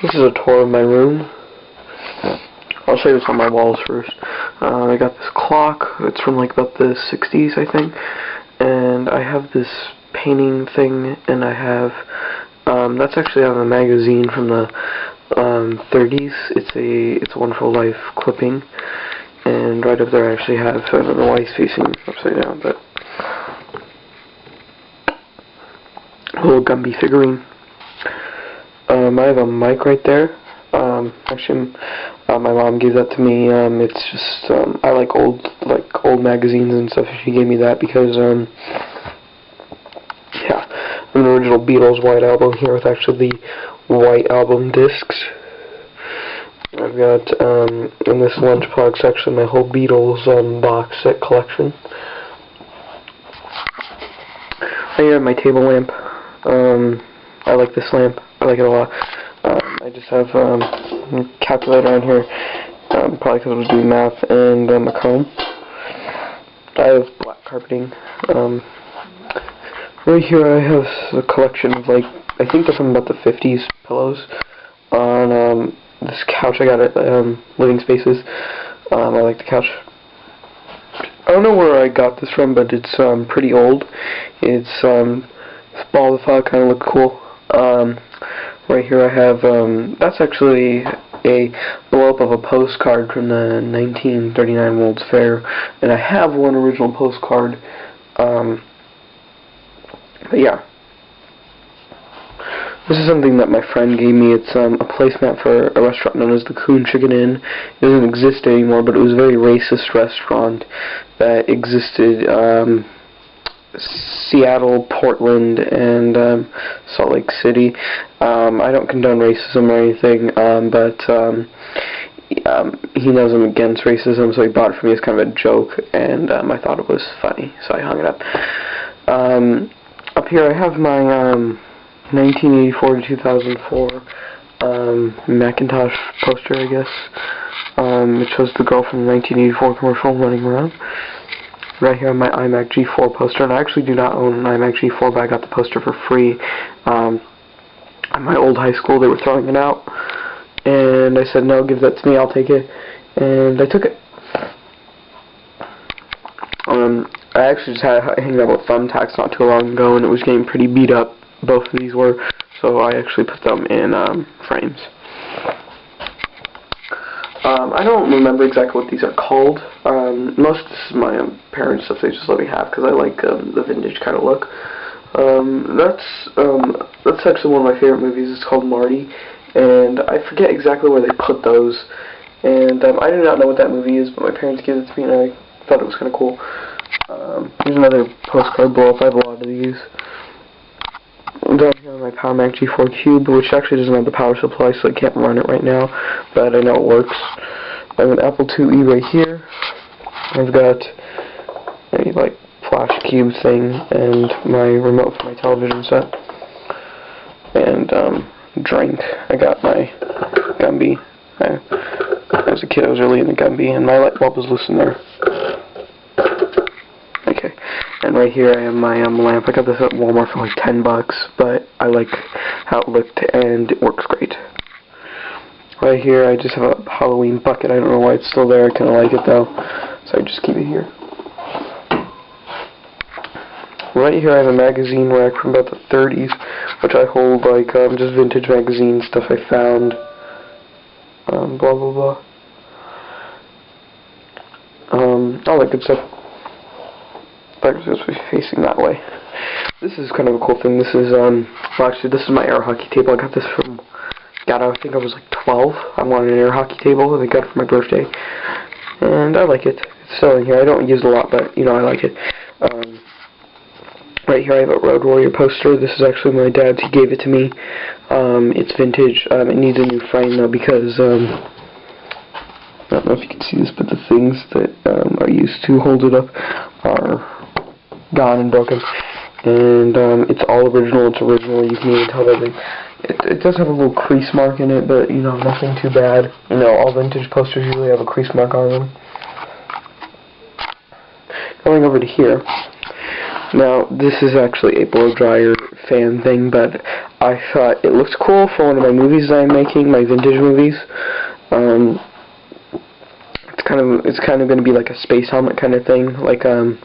This is a tour of my room. I'll show you what's on my walls first. I got this clock. It's from like about the 60s, I think. And I have this painting thing, and I have, that's actually out of a magazine from the 30s. It's a Wonderful Life clipping. And right up there I actually have, I don't know why he's facing upside down, but a little Gumby figurine. I have a mic right there. Actually, my mom gave that to me. It's just, I like old magazines and stuff. She gave me that because, yeah, I have an original Beatles White Album here with actually the White Album discs. I've got, in this lunchbox, actually my whole Beatles, box set collection. I have my table lamp. I like this lamp. I like it a lot. I just have a calculator on here, probably because I was doing math, and a comb. I have black carpeting. Right here I have a collection of, like, I think they're from about the 50s pillows on this couch I got at Living Spaces. I like the couch. I don't know where I got this from, but it's pretty old. It's ball of fog, kind of look cool. Right here I have, that's actually a blow-up of a postcard from the 1939 World's Fair, and I have one original postcard, but yeah. This is something that my friend gave me. It's a placemat for a restaurant known as the Coon Chicken Inn. It doesn't exist anymore, but it was a very racist restaurant that existed, Seattle, Portland, and Salt Lake City. I don't condone racism or anything, but he knows I'm against racism, so he bought it for me as kind of a joke, and I thought it was funny, so I hung it up. Up here I have my 1984 to 2004 Macintosh poster, I guess. It shows the girl from the 1984 commercial running around. Right here on my iMac G4 poster, and I actually do not own an iMac G4, but I got the poster for free. At my old high school, they were throwing it out, and I said, no, give that to me, I'll take it, and I took it. I actually just had hanging out with thumbtacks not too long ago, and it was getting pretty beat up, both of these were, so I actually put them in frames. I don't remember exactly what these are called. Most of this is my parents' stuff they just let me have because I like the vintage kind of look. That's actually one of my favorite movies. It's called Marty, and I forget exactly where they put those. And I do not know what that movie is, but my parents gave it to me, and I thought it was kind of cool. Here's another postcard blow-up. I have a lot of these. Down here on my Power Mac G4 Cube, which actually doesn't have the power supply, so I can't run it right now, but I know it works. I have an Apple IIe right here. I've got a like flash cube thing and my remote for my television set. And drink. I got my Gumby. As a kid, I was really into Gumby, and my light bulb was loose in there. Okay. And right here I have my lamp. I got this at Walmart for like $10, but I like how it looked and it works great. Right here I just have a Halloween bucket. I don't know why it's still there. I kind of like it though, so I just keep it here. Right here I have a magazine rack from about the 30s, which I hold like just vintage magazines, stuff I found, blah blah blah. All that good stuff. But it's supposed to be facing that way. This is kind of a cool thing. This is, well actually this is my air hockey table. I got this from, God, I think I was like 12. I wanted an air hockey table, and I got it for my birthday. And I like it. It's still in here. I don't use it a lot, but, you know, I like it. Right here I have a Road Warrior poster. This is actually my dad's. He gave it to me. It's vintage. It needs a new frame, though, because, I don't know if you can see this, but the things that are used to hold it up are gone and broken, and it's all original. It's original. You can even tell that it does have a little crease mark in it, but you know, nothing too bad. You know, all vintage posters usually have a crease mark on them. Going over to here, Now, this is actually a blow dryer fan thing, but I thought it looks cool for one of my movies that I'm making, my vintage movies. It's kind of going to be like a space helmet kind of thing. Like, I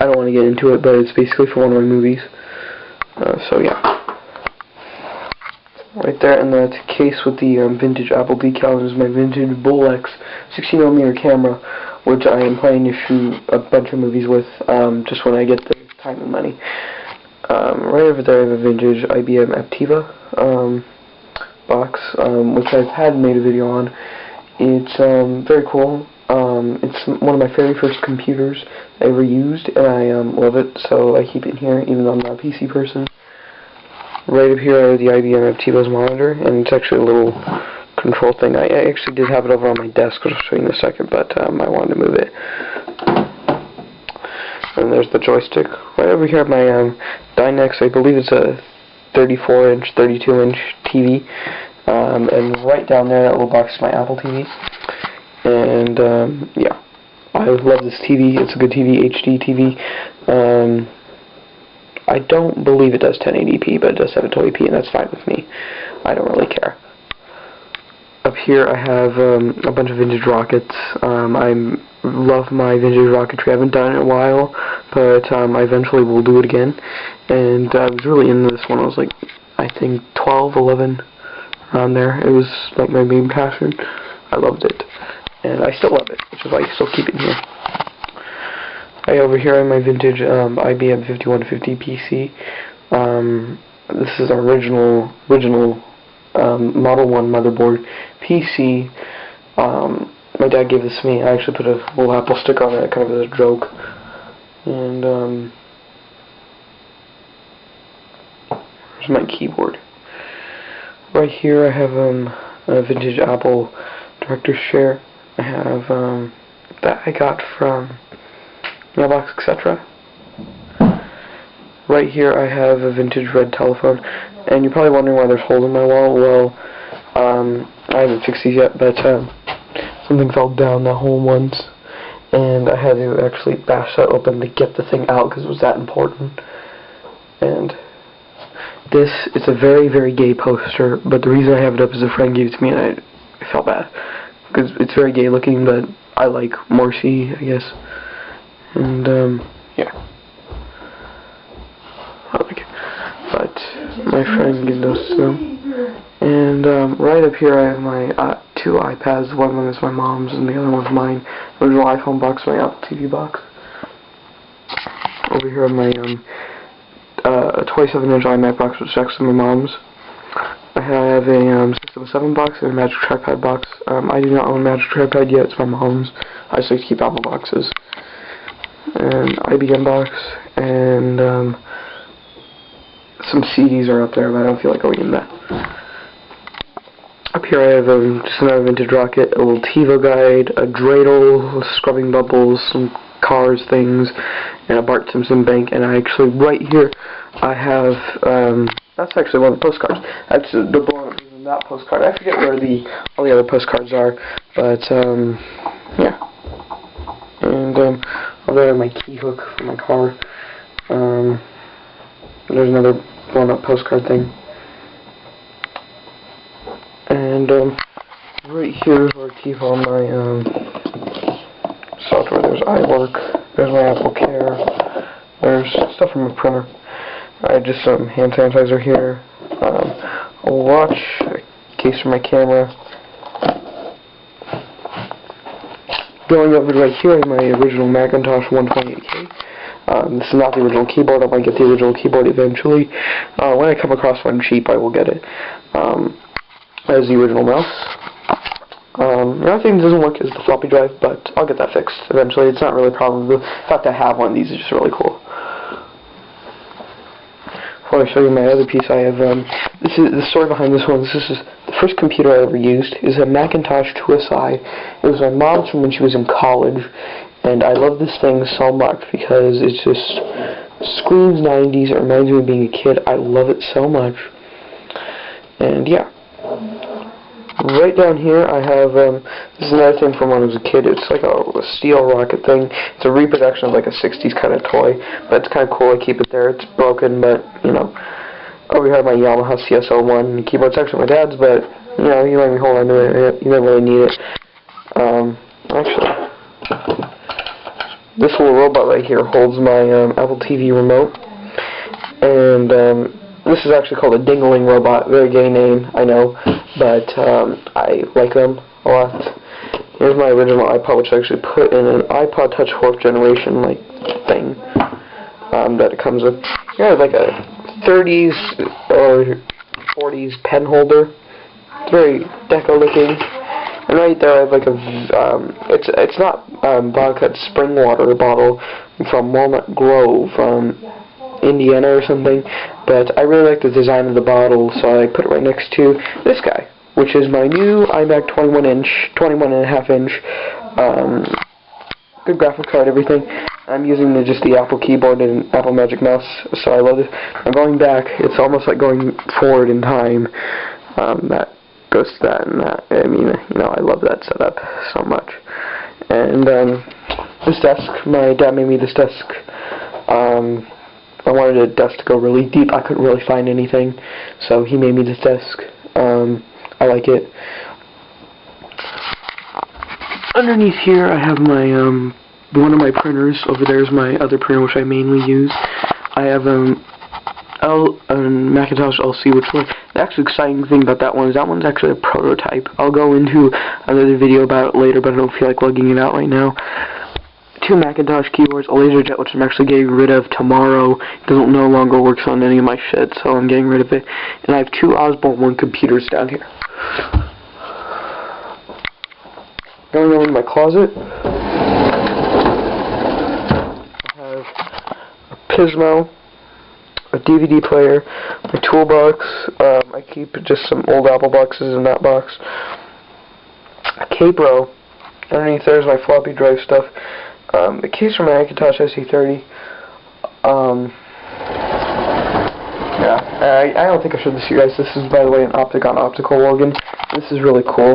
don't want to get into it, but it's basically for one of my movies. So yeah. Right there in that case with the vintage Apple decal is my vintage Bolex 16mm camera, which I am planning to shoot a bunch of movies with, just when I get the time and money. Right over there I have a vintage IBM Aptiva box, which I've had made a video on. It's very cool. It's one of my very first computers I ever used, and I love it, so I keep it here, even though I'm not a PC person. Right up here I have the IBM Aptiva's monitor, and it's actually a little control thing. I actually did have it over on my desk, which I'll show you in a second, but I wanted to move it. And there's the joystick. Right over here I have my Dynex, I believe it's a 34-inch, 32-inch TV. And right down there, that little box is my Apple TV. And, yeah. I love this TV. It's a good TV, HD TV. I don't believe it does 1080p, but it does 720p, and that's fine with me. I don't really care. Up here, I have a bunch of vintage rockets. I love my vintage rocketry. I haven't done it in a while, but I eventually will do it again. And I was really into this when I was like, I think 12, 11, around there. It was like my main passion. I loved it. And I still love it, which is why I still keep it here. Over here I have my vintage IBM 5150 PC. This is our original Model 1 motherboard PC. My dad gave this to me. I actually put a little Apple sticker on it, kind of as a joke. And here's my keyboard. Right here I have a vintage Apple Director's Chair. I have that I got from Mailbox, etc. Right here I have a vintage red telephone, and you're probably wondering why there's holes in my wall. Well, I haven't fixed these yet, but something fell down the hole once, and I had to actually bash that open to get the thing out because it was that important. And this is a very, very gay poster, but the reason I have it up is a friend gave it to me, and I felt bad because it's very gay looking, but I like Morrissey, I guess. And yeah, I like it. But my friend gave those to them. And right up here I have my two iPads. One of them is my mom's, and the other one's mine. Original iPhone box, my Apple TV box. Over here I have my 27-inch iMac box, which is next to my mom's. I have a System 7 box and a Magic Trackpad box. I do not own a Magic Trackpad yet. It's my mom's. I just like to keep Apple boxes. And IBM box, and some CDs are up there, but I don't feel like going in that. Up here I have just another vintage rocket, a little TiVo guide, a dreidel, scrubbing bubbles, some cars things, and a Bart Simpson bank. And actually right here I have that's actually one of the postcards. That's the blown up version of that postcard. I forget where all the other postcards are, but yeah. And over there I have my key hook for my car. There's another blown up postcard thing. And right here is where I keep all my software. There's iWork, there's my Apple Care, there's stuff from a printer. I have just some hand sanitizer here, a watch, a case for my camera. Going over right here is my original Macintosh 128K. This is not the original keyboard. I might get the original keyboard eventually. When I come across one cheap, I will get it. As the original mouse. The only thing that doesn't work is the floppy drive, but I'll get that fixed eventually. It's not really a problem. The fact I have one of these is just really cool. Before I show you my other piece, I have this is the story behind this one. This is the first computer I ever used. It was a Macintosh 2SI. It was my mom's from when she was in college, and I love this thing so much because it just screams 90s. It reminds me of being a kid. I love it so much. And yeah. Right down here I have, this is another thing from when I was a kid. It's like a steel rocket thing. It's a reproduction of like a 60s kind of toy, but it's kind of cool. I keep it there. It's broken, but, you know. Over here I have my Yamaha CSO1 keyboard. It's actually my dad's, but, you know, he let me hold on to it. You don't really need it. Actually, this little robot right here holds my Apple TV remote, and this is actually called a Dingling robot. Very gay name, I know, but I like them a lot. Here's my original iPod, which I actually put in an iPod Touch 4th generation like thing that it comes with. Yeah, like a 30s or 40s pen holder. It's very deco looking. And right there I have like a, it's not vodka, it's spring water bottle from Walnut Grove, Indiana or something, but I really like the design of the bottle, so I put it right next to this guy, which is my new iMac 21.5 inch, good graphics card, everything. I'm using just the Apple keyboard and Apple Magic Mouse, so I love it. I'm going back, it's almost like going forward in time, that goes to that and that. I mean, you know, I love that setup so much. And this desk, my dad made me this desk. I wanted a desk to go really deep. I couldn't really find anything, so he made me this desk. I like it. Underneath here, I have my one of my printers. Over there is my other printer, which I mainly use. I have Macintosh LC, which one? The actually exciting thing about that one is that one's actually a prototype. I'll go into another video about it later, but I don't feel like lugging it out right now. 2 Macintosh keyboards, a LaserJet, which I'm actually getting rid of tomorrow. It no longer works on any of my shit, so I'm getting rid of it. And I have 2 Osborne 1 computers down here. Going over to my closet, I have a Pismo, a DVD player, my toolbox. I keep just some old Apple boxes in that box. A Capro. Underneath there's my floppy drive stuff. The case for my Macintosh SE30. Yeah, I don't think I showed this to you guys. This is, by the way, an Opticon optical organ. This is really cool.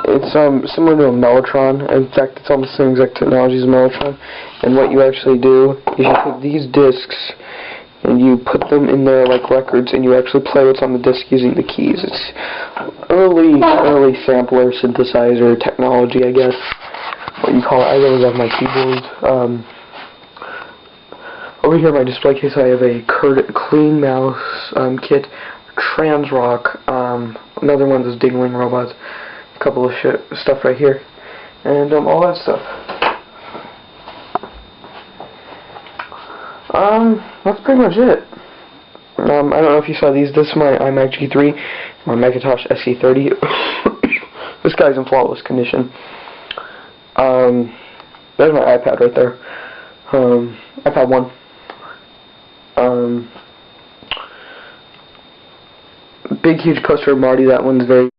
It's similar to a Mellotron. In fact, it's almost the same exact technology as a Mellotron. And what you actually do is you take these discs and you put them in there like records, and you actually play what's on the disc using the keys. It's early sampler synthesizer technology, I guess. What you call it. I always have my keyboard. Over here, my display case, I have a Clean Mouse kit, Transrock, another one of those Dingling robots, a couple of stuff right here, and all that stuff. That's pretty much it. I don't know if you saw these. This is my iMac G3, my Macintosh SE30. This guy's in flawless condition. There's my iPad right there. iPad 1. Big huge poster of Marty. That one's very